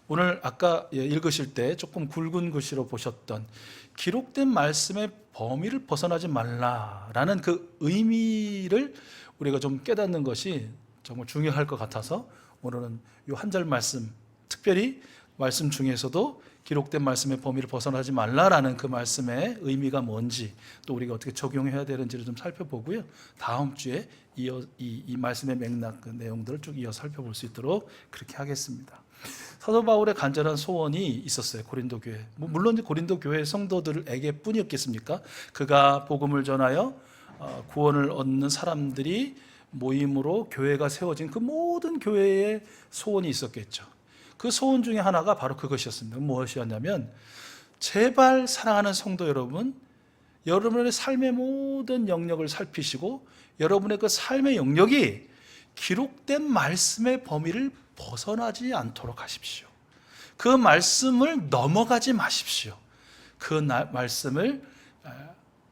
오늘 아까 읽으실 때 조금 굵은 글씨로 보셨던 기록된 말씀의 범위를 벗어나지 말라라는 그 의미를 우리가 좀 깨닫는 것이 정말 중요할 것 같아서 오늘은 이 한 절 말씀, 특별히 말씀 중에서도 기록된 말씀의 범위를 벗어나지 말라라는 그 말씀의 의미가 뭔지, 또 우리가 어떻게 적용해야 되는지를 좀 살펴보고요. 다음 주에 이 말씀의 맥락, 그 내용들을 쭉 이어 살펴볼 수 있도록 그렇게 하겠습니다. 사도 바울의 간절한 소원이 있었어요. 고린도 교회. 물론 고린도 교회 성도들에게 뿐이었겠습니까? 그가 복음을 전하여 구원을 얻는 사람들이 모임으로 교회가 세워진 그 모든 교회의 소원이 있었겠죠. 그 소원 중에 하나가 바로 그것이었습니다. 무엇이었냐면, 제발 사랑하는 성도 여러분, 여러분의 삶의 모든 영역을 살피시고 여러분의 그 삶의 영역이 기록된 말씀의 범위를 벗어나지 않도록 하십시오. 그 말씀을 넘어가지 마십시오. 그 말씀을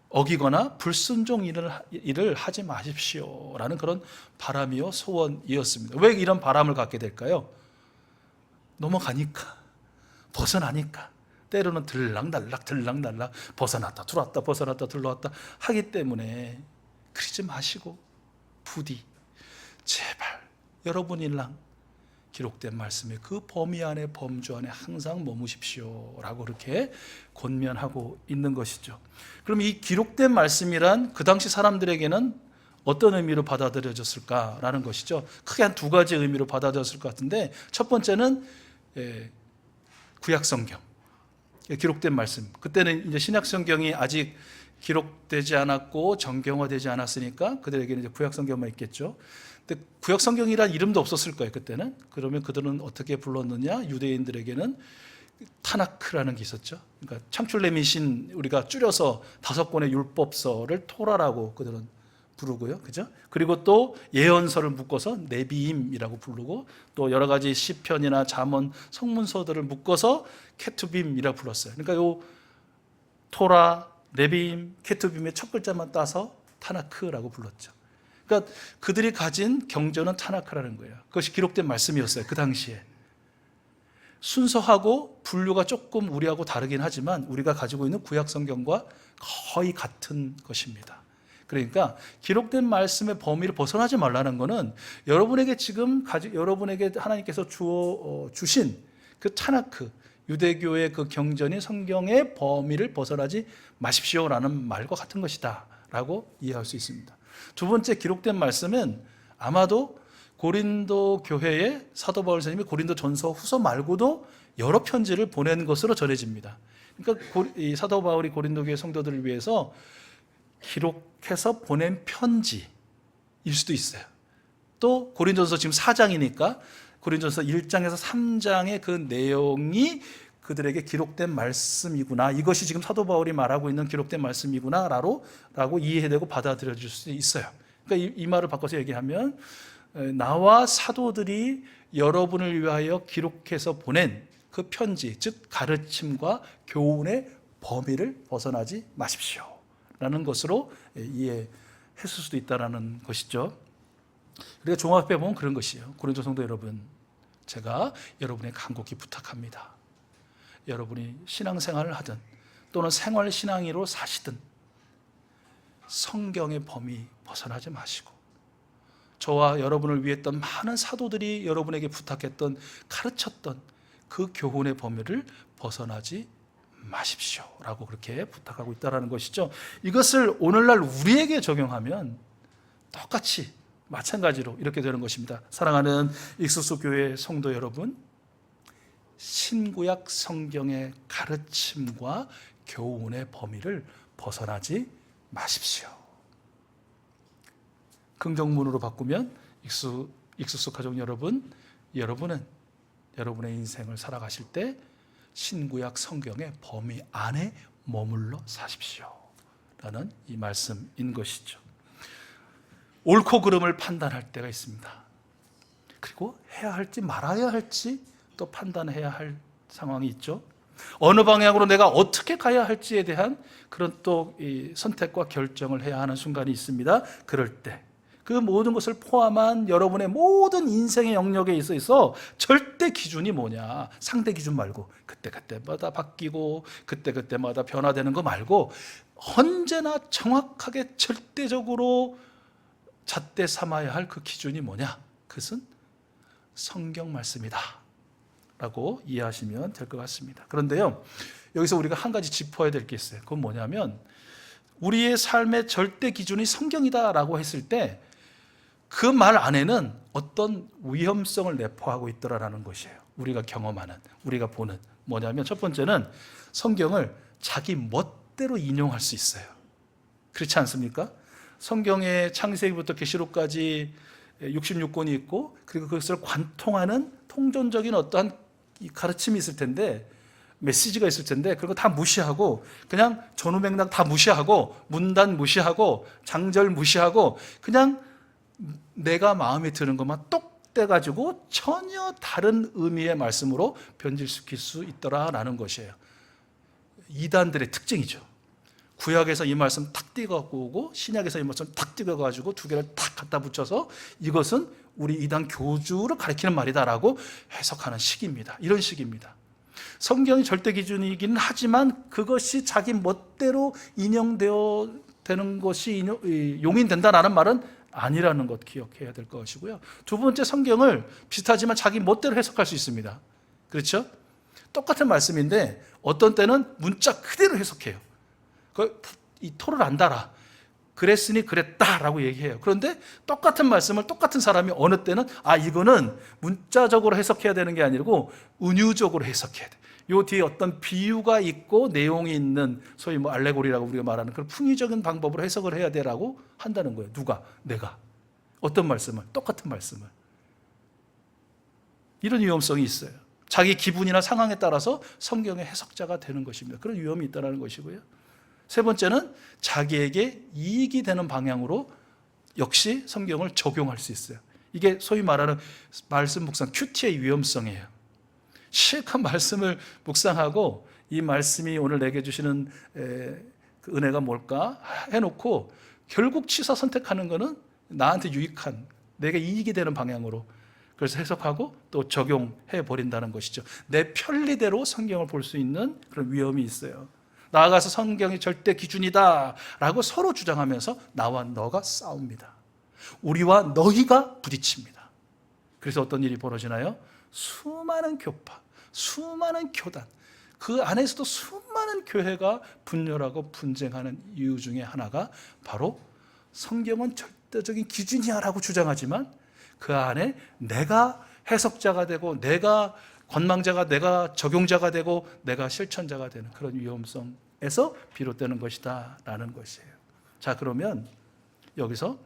어기거나 불순종 일을 하지 마십시오 라는 그런 바람이요 소원이었습니다. 왜 이런 바람을 갖게 될까요? 넘어가니까, 벗어나니까, 때로는 들락날락 벗어났다 들어왔다 벗어났다 들어왔다 하기 때문에 그러지 마시고 부디 제발 여러분일랑 기록된 말씀의 그 범위 안에, 범주 안에 항상 머무십시오 라고 그렇게 권면하고 있는 것이죠. 그럼 이 기록된 말씀이란 그 당시 사람들에게는 어떤 의미로 받아들여졌을까라는 것이죠. 크게 한 두 가지 의미로 받아들였을 것 같은데, 첫 번째는 구약 성경, 기록된 말씀. 그때는 이제 신약 성경이 아직 기록되지 않았고 정경화되지 않았으니까 그들에게는 이제 구약 성경만 있겠죠. 근데 구약 성경이란 이름도 없었을 거예요, 그때는. 그러면 그들은 어떻게 불렀느냐? 유대인들에게는 타나크라는 게 있었죠. 그러니까 창출내미신, 우리가 줄여서 5권의 율법서를 토라라고 그들은 부르고요, 그죠? 그리고 또 예언서를 묶어서 네비임이라고 부르고, 또 여러 가지 시편이나 잠언, 성문서들을 묶어서 케투빔이라고 불렀어요. 그러니까 요 토라, 네비임, 케투빔의 첫 글자만 따서 타나크라고 불렀죠. 그러니까 그들이 가진 경전은 타나크라는 거예요. 그것이 기록된 말씀이었어요, 그 당시에. 순서하고 분류가 조금 우리하고 다르긴 하지만 우리가 가지고 있는 구약 성경과 거의 같은 것입니다. 그러니까 기록된 말씀의 범위를 벗어나지 말라는 것은 여러분에게 지금 여러분에게 하나님께서 주신 그 타나크, 유대교의 그 경전이 성경의 범위를 벗어나지 마십시오라는 말과 같은 것이다 라고 이해할 수 있습니다. 두 번째, 기록된 말씀은 아마도 고린도 교회에 사도 바울 선생님이 고린도 전서 후서 말고도 여러 편지를 보낸 것으로 전해집니다. 그러니까 이 사도 바울이 고린도 교회 성도들을 위해서 기록해서 보낸 편지일 수도 있어요. 또 고린도전서 지금 4장이니까 고린도전서 1장에서 3장의 그 내용이 그들에게 기록된 말씀이구나, 이것이 지금 사도 바울이 말하고 있는 기록된 말씀이구나 라고 이해되고 받아들여질 수 있어요. 그러니까 이 말을 바꿔서 얘기하면, 나와 사도들이 여러분을 위하여 기록해서 보낸 그 편지, 즉 가르침과 교훈의 범위를 벗어나지 마십시오 라는 것으로 이해했을 수도 있다는 것이죠. 우리가 종합해 보면 그런 것이에요. 고린도 성도 여러분, 제가 여러분의 간곡히 부탁합니다. 여러분이 신앙생활을 하든 또는 생활신앙으로 사시든 성경의 범위 벗어나지 마시고, 저와 여러분을 위했던 많은 사도들이 여러분에게 부탁했던, 가르쳤던 그 교훈의 범위를 벗어나지 마십시오 라고 그렇게 부탁하고 있다는 것이죠. 이것을 오늘날 우리에게 적용하면 똑같이 마찬가지로 이렇게 되는 것입니다. 사랑하는 익수수 교회 성도 여러분, 신구약 성경의 가르침과 교훈의 범위를 벗어나지 마십시오. 긍정문으로 바꾸면, 익수수 가족 여러분, 여러분은 여러분의 인생을 살아가실 때 신구약 성경의 범위 안에 머물러 사십시오 라는 이 말씀인 것이죠. 옳고 그름을 판단할 때가 있습니다. 그리고 해야 할지 말아야 할지 또 판단해야 할 상황이 있죠. 어느 방향으로 내가 어떻게 가야 할지에 대한 그런 또 이 선택과 결정을 해야 하는 순간이 있습니다. 그럴 때 그 모든 것을 포함한 여러분의 모든 인생의 영역에 있어 절대 기준이 뭐냐, 상대 기준 말고 그때그때마다 바뀌고 그때그때마다 변화되는 거 말고 언제나 정확하게 절대적으로 잣대 삼아야 할 그 기준이 뭐냐, 그것은 성경 말씀이다 라고 이해하시면 될 것 같습니다. 그런데요, 여기서 우리가 한 가지 짚어야 될 게 있어요. 그건 뭐냐면 우리의 삶의 절대 기준이 성경이다 라고 했을 때 그 말 안에는 어떤 위험성을 내포하고 있더라라는 것이에요. 우리가 경험하는, 우리가 보는. 뭐냐면 첫 번째는 성경을 자기 멋대로 인용할 수 있어요. 그렇지 않습니까? 성경의 창세기부터 계시록까지 66권이 있고, 그리고 그것을 관통하는 통전적인 어떠한 가르침이 있을 텐데, 메시지가 있을 텐데, 그거 다 무시하고 그냥 전후맥락 다 무시하고 문단 무시하고 장절 무시하고 그냥 내가 마음에 드는 것만 똑 떼가지고 전혀 다른 의미의 말씀으로 변질시킬 수 있더라라는 것이에요. 이단들의 특징이죠. 구약에서 이 말씀 탁 띄갖고 오고 신약에서 이 말씀 탁 띄어가지고 두 개를 탁 갖다 붙여서 이것은 우리 이단 교주를 가리키는 말이다라고 해석하는 식입니다. 이런 식입니다. 성경이 절대 기준이긴 하지만 그것이 자기 멋대로 인용되어 되는 것이 용인된다라는 말은 아니라는 것 기억해야 될 것이고요. 두 번째, 성경을 비슷하지만 자기 멋대로 해석할 수 있습니다. 그렇죠? 똑같은 말씀인데 어떤 때는 문자 그대로 해석해요. 이 토를 안 달아. 그랬으니 그랬다라고 얘기해요. 그런데 똑같은 말씀을 똑같은 사람이 어느 때는 이거는 문자적으로 해석해야 되는 게 아니고 은유적으로 해석해야 돼. 요 뒤에 어떤 비유가 있고 내용이 있는 소위 알레고리라고 우리가 말하는 그런 풍의적인 방법으로 해석을 해야 되라고 한다는 거예요. 누가? 내가. 어떤 말씀을? 똑같은 말씀을. 이런 위험성이 있어요. 자기 기분이나 상황에 따라서 성경의 해석자가 되는 것입니다. 그런 위험이 있다는 것이고요. 세 번째는 자기에게 이익이 되는 방향으로 역시 성경을 적용할 수 있어요. 이게 소위 말하는 말씀 묵상 큐티의 위험성이에요. 실컷 말씀을 묵상하고 이 말씀이 오늘 내게 주시는 그 은혜가 뭘까 해놓고 결국 취사 선택하는 것은 나한테 유익한, 내게 이익이 되는 방향으로 그래서 해석하고 또 적용해 버린다는 것이죠. 내 편리대로 성경을 볼 수 있는 그런 위험이 있어요. 나아가서 성경이 절대 기준이다 라고 서로 주장하면서 나와 너가 싸웁니다. 우리와 너희가 부딪힙니다. 그래서 어떤 일이 벌어지나요? 수많은 교파, 수많은 교단, 그 안에서도 수많은 교회가 분열하고 분쟁하는 이유 중에 하나가 바로 성경은 절대적인 기준이야 라고 주장하지만 그 안에 내가 해석자가 되고 내가 권망자가, 내가 적용자가 되고 내가 실천자가 되는 그런 위험성에서 비롯되는 것이다 라는 것이에요. 자, 그러면 여기서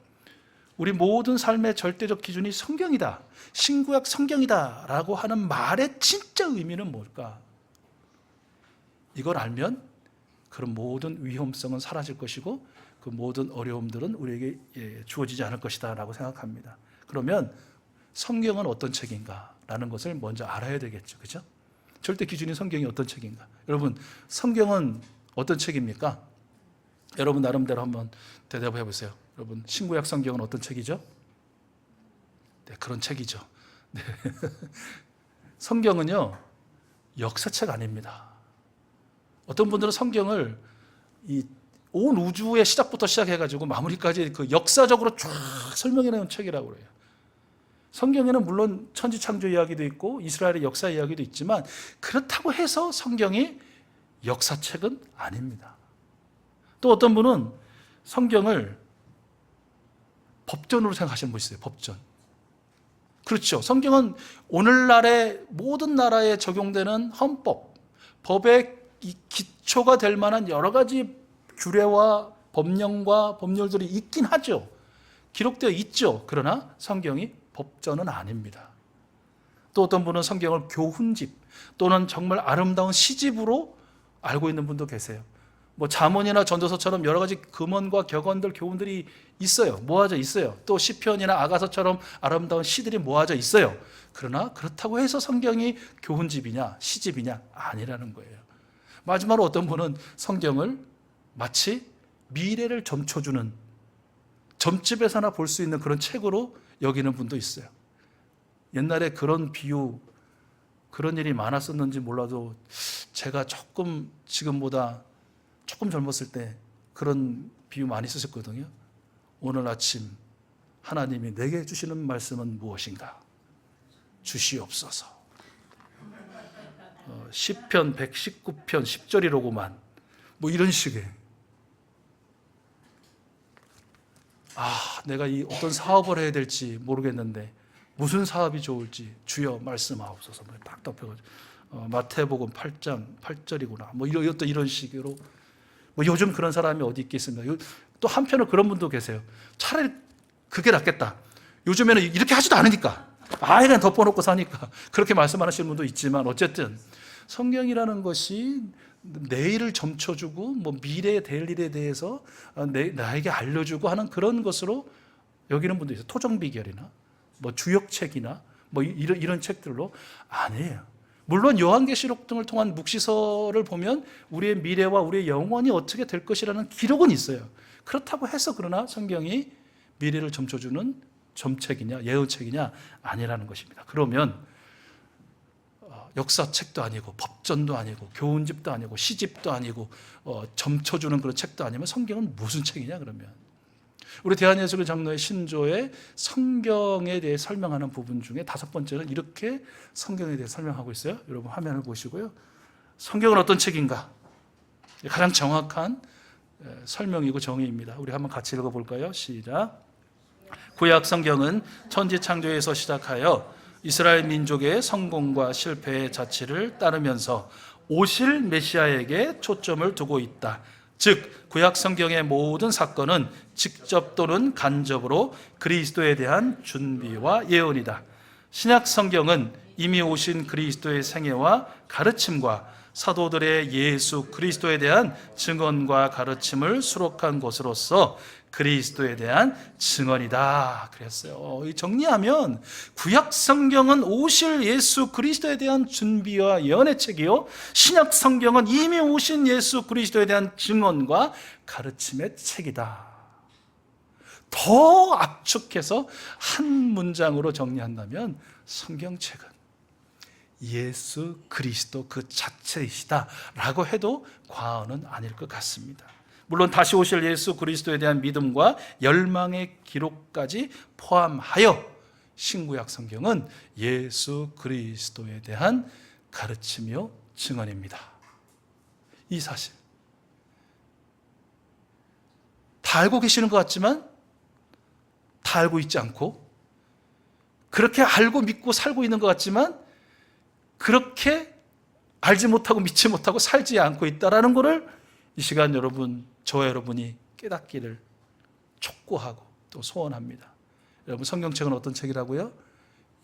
우리 모든 삶의 절대적 기준이 성경이다, 신구약 성경이다 라고 하는 말의 진짜 의미는 뭘까? 이걸 알면 그런 모든 위험성은 사라질 것이고 그 모든 어려움들은 우리에게 주어지지 않을 것이다 라고 생각합니다. 그러면 성경은 어떤 책인가 라는 것을 먼저 알아야 되겠죠. 그렇죠? 절대 기준이 성경이 어떤 책인가? 여러분, 성경은 어떤 책입니까? 여러분 나름대로 한번 대답해 보세요. 여러분, 신구약 성경은 어떤 책이죠? 네, 그런 책이죠. 네. 성경은요, 역사책 아닙니다. 어떤 분들은 성경을 온 우주의 시작부터 시작해가지고 마무리까지 그 역사적으로 쫙 설명해 놓은 책이라고 그래요. 성경에는 물론 천지창조 이야기도 있고 이스라엘의 역사 이야기도 있지만 그렇다고 해서 성경이 역사책은 아닙니다. 또 어떤 분은 성경을 법전으로 생각하시는 분 있어요. 법전. 그렇죠. 성경은 오늘날의 모든 나라에 적용되는 헌법, 법의 기초가 될 만한 여러 가지 규례와 법령과 법률들이 있긴 하죠. 기록되어 있죠. 그러나 성경이 법전은 아닙니다. 또 어떤 분은 성경을 교훈집 또는 정말 아름다운 시집으로 알고 있는 분도 계세요. 잠언이나 전도서처럼 여러 가지 금언과 격언들, 교훈들이 있어요. 모아져 있어요. 또 시편이나 아가서처럼 아름다운 시들이 모아져 있어요. 그러나 그렇다고 해서 성경이 교훈집이냐 시집이냐 아니라는 거예요. 마지막으로 어떤 분은 성경을 마치 미래를 점쳐주는 점집에서나 볼 수 있는 그런 책으로 여기는 분도 있어요. 옛날에 그런 비유, 그런 일이 많았었는지 몰라도 제가 조금 지금보다 조금 젊었을 때 그런 비유 많이 쓰셨거든요. 오늘 아침 하나님이 내게 주시는 말씀은 무엇인가? 주시옵소서. 시편 119편 10절이로구만. 뭐 이런 식의. 내가 이 어떤 사업을 해야 될지 모르겠는데 무슨 사업이 좋을지 주여 말씀하옵소서. 딱 덮여가지고 마태복음 8장 8절이구나. 뭐 이런 식으로. 뭐 요즘 그런 사람이 어디 있겠습니까? 또 한편으로 그런 분도 계세요. 차라리 그게 낫겠다. 요즘에는 이렇게 하지도 않으니까. 그냥 덮어놓고 사니까. 그렇게 말씀하시는 분도 있지만 어쨌든 성경이라는 것이 내일을 점쳐주고 뭐 미래에 될 일에 대해서 나에게 알려주고 하는 그런 것으로 여기는 분도 있어요. 토정비결이나 뭐 주역책이나 뭐 이런 책들로 아니에요. 물론 요한계시록 등을 통한 묵시서를 보면 우리의 미래와 우리의 영혼이 어떻게 될 것이라는 기록은 있어요. 그렇다고 해서 그러나 성경이 미래를 점쳐주는 점책이냐 예언책이냐 아니라는 것입니다. 그러면 역사책도 아니고 법전도 아니고 교훈집도 아니고 시집도 아니고 점쳐주는 그런 책도 아니면 성경은 무슨 책이냐 그러면. 우리 대한예수교 장로의 신조의 성경에 대해 설명하는 부분 중에 5번째는 이렇게 성경에 대해 설명하고 있어요. 여러분 화면을 보시고요. 성경은 어떤 책인가? 가장 정확한 설명이고 정의입니다. 우리 한번 같이 읽어볼까요? 시작. 구약 성경은 천지 창조에서 시작하여 이스라엘 민족의 성공과 실패의 자취를 따르면서 오실 메시아에게 초점을 두고 있다. 즉 구약 성경의 모든 사건은 직접 또는 간접으로 그리스도에 대한 준비와 예언이다. 신약 성경은 이미 오신 그리스도의 생애와 가르침과 사도들의 예수 그리스도에 대한 증언과 가르침을 수록한 것으로서 그리스도에 대한 증언이다 그랬어요. 정리하면 구약 성경은 오실 예수 그리스도에 대한 준비와 예언의 책이요, 신약 성경은 이미 오신 예수 그리스도에 대한 증언과 가르침의 책이다. 더 압축해서 한 문장으로 정리한다면 성경책은 예수 그리스도 그 자체이시다 라고 해도 과언은 아닐 것 같습니다. 물론 다시 오실 예수 그리스도에 대한 믿음과 열망의 기록까지 포함하여 신구약 성경은 예수 그리스도에 대한 가르침이요 증언입니다. 이 사실 다 알고 계시는 것 같지만 다 알고 있지 않고, 그렇게 알고 믿고 살고 있는 것 같지만 그렇게 알지 못하고 믿지 못하고 살지 않고 있다라는 것을 이 시간 저와 여러분이 깨닫기를 촉구하고 또 소원합니다. 여러분 성경책은 어떤 책이라고요?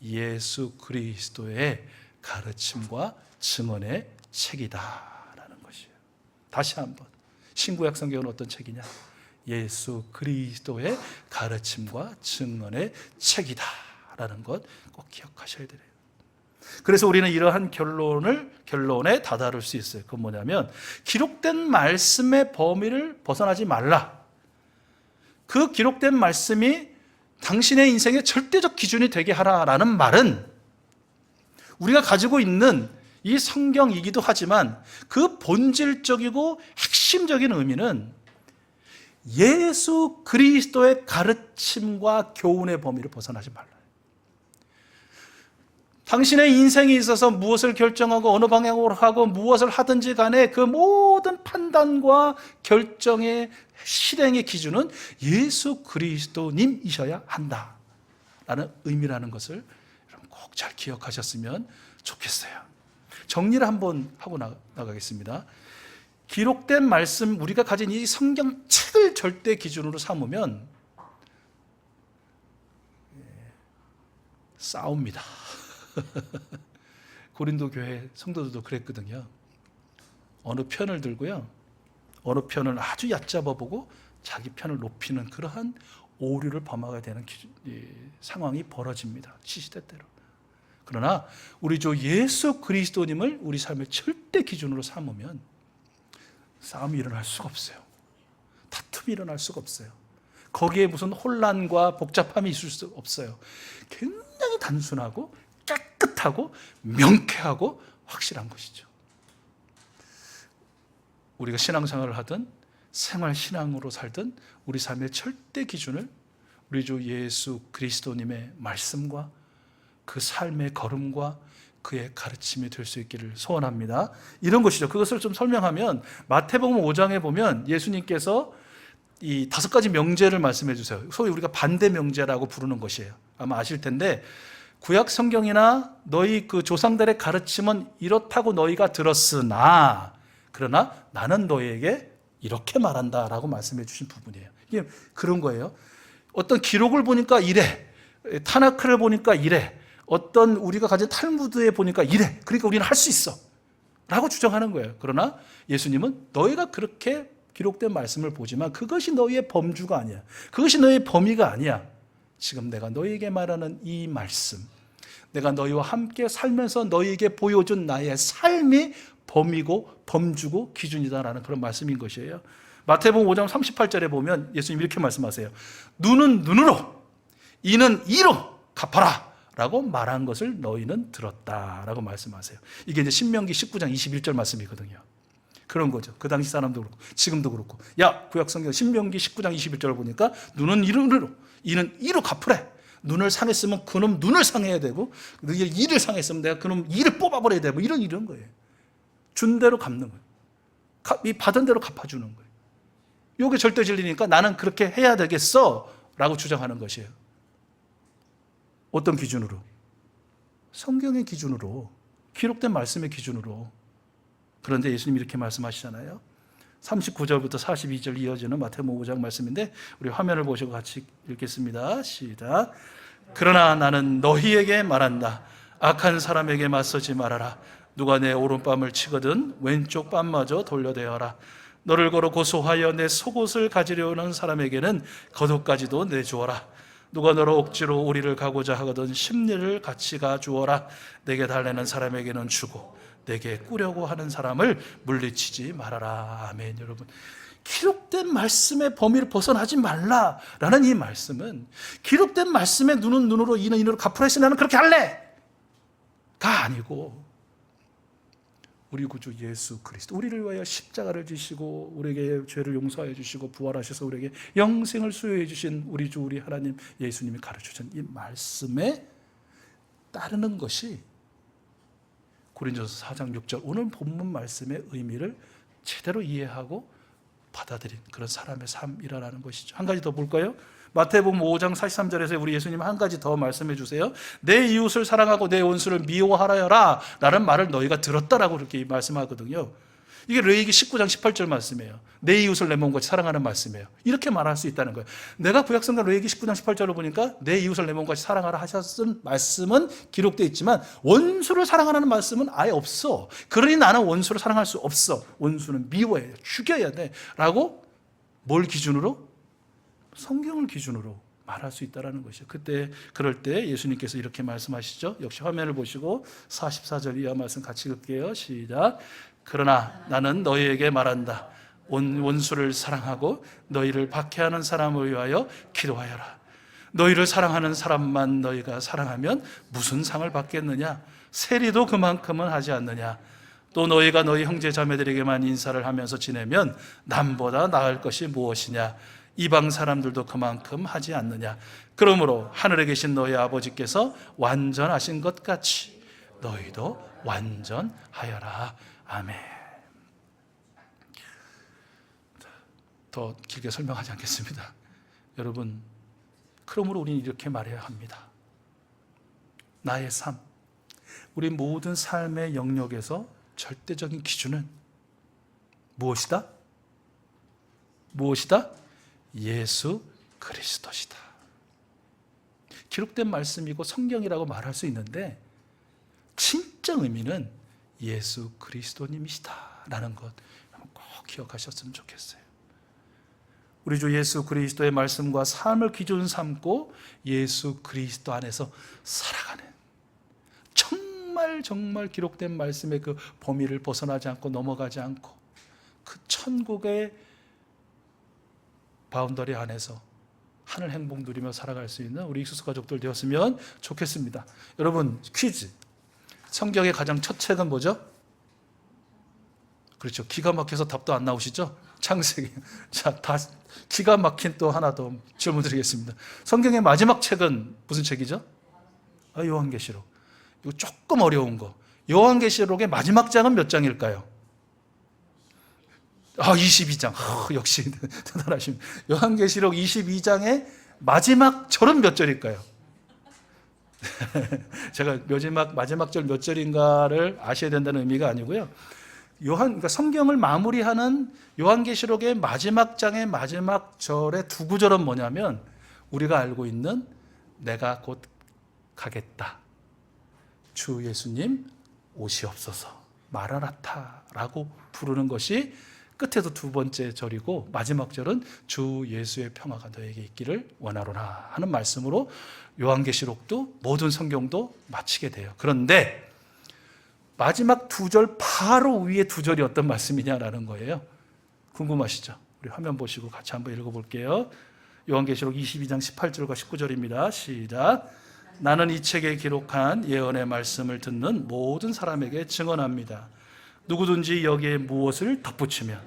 예수 그리스도의 가르침과 증언의 책이다라는 것이에요. 다시 한번 신구약 성경은 어떤 책이냐? 예수 그리스도의 가르침과 증언의 책이다라는 것 꼭 기억하셔야 돼요. 그래서 우리는 이러한 결론에 다다를 수 있어요. 그건 뭐냐면 기록된 말씀의 범위를 벗어나지 말라. 그 기록된 말씀이 당신의 인생의 절대적 기준이 되게 하라라는 말은 우리가 가지고 있는 이 성경이기도 하지만 그 본질적이고 핵심적인 의미는 예수 그리스도의 가르침과 교훈의 범위를 벗어나지 말라. 당신의 인생에 있어서 무엇을 결정하고 어느 방향으로 하고 무엇을 하든지 간에 그 모든 판단과 결정의 실행의 기준은 예수 그리스도님이셔야 한다라는 의미라는 것을 여러분 꼭 잘 기억하셨으면 좋겠어요. 정리를 한번 하고 나가겠습니다. 기록된 말씀, 우리가 가진 이 성경책을 절대 기준으로 삼으면 싸웁니다. 고린도 교회 성도들도 그랬거든요. 어느 편을 들고요, 어느 편을 아주 얕잡아 보고 자기 편을 높이는 그러한 오류를 범하게 되는 상황이 벌어집니다. 시시때때로. 그러나 우리 주 예수 그리스도님을 우리 삶의 절대 기준으로 삼으면 싸움이 일어날 수가 없어요. 다툼이 일어날 수가 없어요. 거기에 무슨 혼란과 복잡함이 있을 수 없어요. 굉장히 단순하고 깨끗하고 명쾌하고 확실한 것이죠. 우리가 신앙생활을 하든 생활신앙으로 살든 우리 삶의 절대 기준을 우리 주 예수 그리스도님의 말씀과 그 삶의 걸음과 그의 가르침이 될 수 있기를 소원합니다. 이런 것이죠. 그것을 좀 설명하면 마태복음 5장에 보면 예수님께서 이 5가지 명제를 말씀해 주세요. 소위 우리가 반대 명제라고 부르는 것이에요. 아마 아실 텐데 구약 성경이나 너희 그 조상들의 가르침은 이렇다고 너희가 들었으나 그러나 나는 너희에게 이렇게 말한다라고 말씀해 주신 부분이에요. 이게 그런 거예요. 어떤 기록을 보니까 이래, 타나크를 보니까 이래, 어떤 우리가 가진 탈무드에 보니까 이래, 그러니까 우리는 할 수 있어 라고 주장하는 거예요. 그러나 예수님은 너희가 그렇게 기록된 말씀을 보지만 그것이 너희의 범주가 아니야, 그것이 너희의 범위가 아니야. 지금 내가 너희에게 말하는 이 말씀, 내가 너희와 함께 살면서 너희에게 보여준 나의 삶이 범위고 범주고 기준이다라는 그런 말씀인 것이에요. 마태복음 5장 38절에 보면 예수님 이렇게 말씀하세요. 눈은 눈으로, 이는 이로 갚아라 라고 말한 것을 너희는 들었다라고 말씀하세요. 이게 이제 신명기 19장 21절 말씀이거든요. 그런 거죠. 그 당시 사람도 그렇고 지금도 그렇고. 야, 구약성경 신명기 19장 21절을 보니까 눈은 눈으로, 이는 이로 갚으래. 눈을 상했으면 그놈 눈을 상해야 되고, 이를 상했으면 내가 그놈 이를 뽑아버려야 되고, 이런 거예요. 준 대로 갚는 거예요. 이 받은 대로 갚아주는 거예요. 이게 절대 진리니까 나는 그렇게 해야 되겠어 라고 주장하는 것이에요. 어떤 기준으로? 성경의 기준으로, 기록된 말씀의 기준으로. 그런데 예수님이 이렇게 말씀하시잖아요. 39절부터 42절 이어지는 마태복음 5장 말씀인데 우리 화면을 보시고 같이 읽겠습니다. 시작. 그러나 나는 너희에게 말한다. 악한 사람에게 맞서지 말아라. 누가 내 오른뺨을 치거든 왼쪽 뺨마저 돌려대어라. 너를 걸어 고소하여 내 속옷을 가지려는 사람에게는 겉옷까지도 내주어라. 누가 너로 억지로 우리를 가고자 하거든 심리를 같이 가주어라. 내게 달라는 사람에게는 주고 내게 꾸려고 하는 사람을 물리치지 말아라. 아멘. 여러분, 기록된 말씀의 범위를 벗어나지 말라라는 이 말씀은 기록된 말씀에 눈은 눈으로 이는 이로 갚으라 했으니 나는 그렇게 할래 가 아니고, 우리 구주 예수 그리스도 우리를 위하여 십자가를 지시고 우리에게 죄를 용서해 주시고 부활하셔서 우리에게 영생을 수여해 주신 우리 주 우리 하나님 예수님이 가르쳐준 이 말씀에 따르는 것이 고린도서 4장 6절 오늘 본문 말씀의 의미를 제대로 이해하고 받아들인 그런 사람의 삶이라는 것이죠. 한 가지 더 볼까요? 마태복음 5장 43절에서 우리 예수님 한 가지 더 말씀해 주세요. 내 이웃을 사랑하고 내 원수를 미워하라 라는 말을 너희가 들었다라고 그렇게 말씀하거든요. 이게 레위기 19장 18절 말씀이에요. 내 이웃을 내 몸같이 사랑하는 말씀이에요. 이렇게 말할 수 있다는 거예요. 내가 구약성경 레위기 19장 18절을 보니까 내 이웃을 내 몸같이 사랑하라 하셨은 말씀은 기록되어 있지만 원수를 사랑하라는 말씀은 아예 없어. 그러니 나는 원수를 사랑할 수 없어. 원수는 미워해야 돼. 죽여야 돼. 라고 뭘 기준으로? 성경을 기준으로 말할 수 있다는 것이죠. 그럴 때 예수님께서 이렇게 말씀하시죠. 역시 화면을 보시고 44절 이하 말씀 같이 읽게요. 시작. 그러나 나는 너희에게 말한다. 원수를 사랑하고 너희를 박해하는 사람을 위하여 기도하여라. 너희를 사랑하는 사람만 너희가 사랑하면 무슨 상을 받겠느냐? 세리도 그만큼은 하지 않느냐? 또 너희가 너희 형제 자매들에게만 인사를 하면서 지내면 남보다 나을 것이 무엇이냐? 이방 사람들도 그만큼 하지 않느냐? 그러므로 하늘에 계신 너희 아버지께서 완전하신 것 같이 너희도 완전하여라. 아멘. 더 길게 설명하지 않겠습니다. 여러분, 그러므로 우리는 이렇게 말해야 합니다. 나의 삶, 우리 모든 삶의 영역에서 절대적인 기준은 무엇이다? 무엇이다? 예수 그리스도시다. 기록된 말씀이고 성경이라고 말할 수 있는데 진짜 의미는 예수 그리스도님이시다라는 것 꼭 기억하셨으면 좋겠어요. 우리 주 예수 그리스도의 말씀과 삶을 기준 삼고 예수 그리스도 안에서 살아가는, 정말 기록된 말씀의 그 범위를 벗어나지 않고 넘어가지 않고 그 천국의 바운더리 안에서 하늘 행복 누리며 살아갈 수 있는 우리 익숙 가족들 되었으면 좋겠습니다. 여러분, 퀴즈. 성경의 가장 첫 책은 뭐죠? 그렇죠. 기가 막혀서 답도 안 나오시죠? 창세기. 자, 다 기가 막힌 또 하나 더 질문 드리겠습니다. 성경의 마지막 책은 무슨 책이죠? 요한계시록. 이거 조금 어려운 거. 요한계시록의 마지막 장은 몇 장일까요? 22장. 역시 대단하십니다. 요한계시록 22장의 마지막 절은 몇 절일까요? 제가 마지막 절 몇 절인가를 아셔야 된다는 의미가 아니고요. 그러니까 성경을 마무리하는 요한계시록의 마지막 장의 마지막 절의 두 구절은 뭐냐면, 우리가 알고 있는 내가 곧 가겠다, 주 예수님 오시옵소서, 마라나타라고 부르는 것이 끝에도 두 번째 절이고, 마지막 절은 주 예수의 평화가 너에게 있기를 원하노라 하는 말씀으로 요한계시록도 모든 성경도 마치게 돼요. 그런데 마지막 두 절 바로 위에 두 절이 어떤 말씀이냐라는 거예요. 궁금하시죠? 우리 화면 보시고 같이 한번 읽어볼게요. 요한계시록 22장 18절과 19절입니다. 시작. 나는 이 책에 기록한 예언의 말씀을 듣는 모든 사람에게 증언합니다. 누구든지 여기에 무엇을 덧붙이면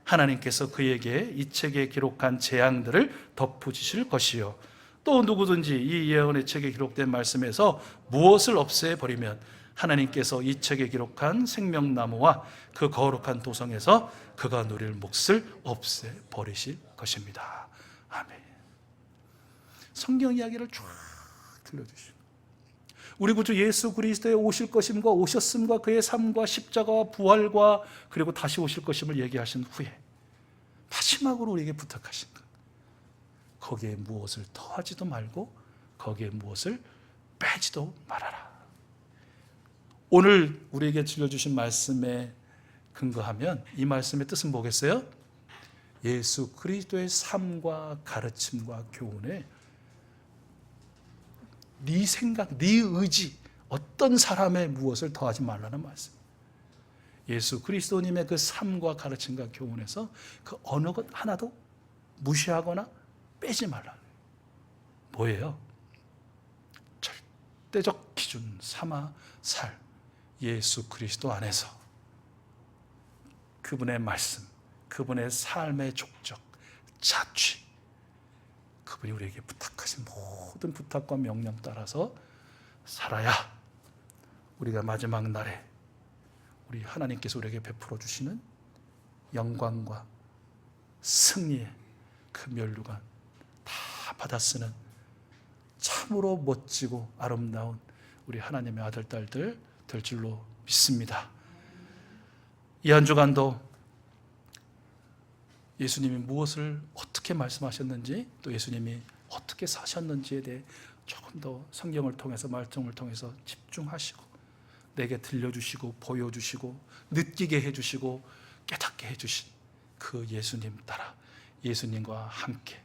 하나님께서 그에게 이 책에 기록한 재앙들을 덧붙이실 것이요, 또 누구든지 이 예언의 책에 기록된 말씀에서 무엇을 없애버리면 하나님께서 이 책에 기록한 생명나무와 그 거룩한 도성에서 그가 누릴 몫을 없애버리실 것입니다. 아멘. 성경 이야기를 쫙 들려주시고, 우리 구주 예수 그리스도의 오실 것임과 오셨음과 그의 삶과 십자가와 부활과 그리고 다시 오실 것임을 얘기하신 후에 마지막으로 우리에게 부탁하신 것, 거기에 무엇을 더하지도 말고 거기에 무엇을 빼지도 말아라. 오늘 우리에게 들려주신 말씀에 근거하면 이 말씀의 뜻은 뭐겠어요? 예수 그리스도의 삶과 가르침과 교훈에 네 생각, 네 의지, 어떤 사람의 무엇을 더하지 말라는 말씀. 예수 그리스도님의 그 삶과 가르침과 교훈에서 그 어느 것 하나도 무시하거나 빼지 말라. 뭐예요? 절대적 기준 삼아 살 예수 그리스도 안에서 그분의 말씀, 그분의 삶의 족적, 자취, 그분이 우리에게 부탁하신 모든 부탁과 명령 따라서 살아야 우리가 마지막 날에 우리 하나님께서 우리에게 베풀어 주시는 영광과 승리의 그 면류관 다 받아 쓰는 참으로 멋지고 아름다운 우리 하나님의 아들, 딸들 될 줄로 믿습니다. 이 한 주간도 예수님이 무엇을 어떻게 말씀하셨는지, 또 예수님이 어떻게 사셨는지에 대해 조금 더 성경을 통해서, 말씀을 통해서 집중하시고 내게 들려주시고 보여주시고 느끼게 해주시고 깨닫게 해주신 그 예수님 따라 예수님과 함께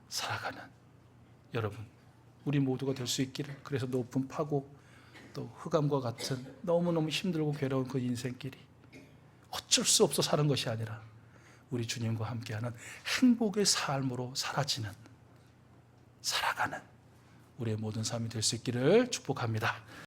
살아가는 여러분, 우리 모두가 될 수 있기를. 그래서 높은 파고 또 흑암과 같은 너무너무 힘들고 괴로운 그 인생길이 어쩔 수 없어 사는 것이 아니라 우리 주님과 함께하는 행복의 삶으로 살아가는 우리의 모든 삶이 될 수 있기를 축복합니다.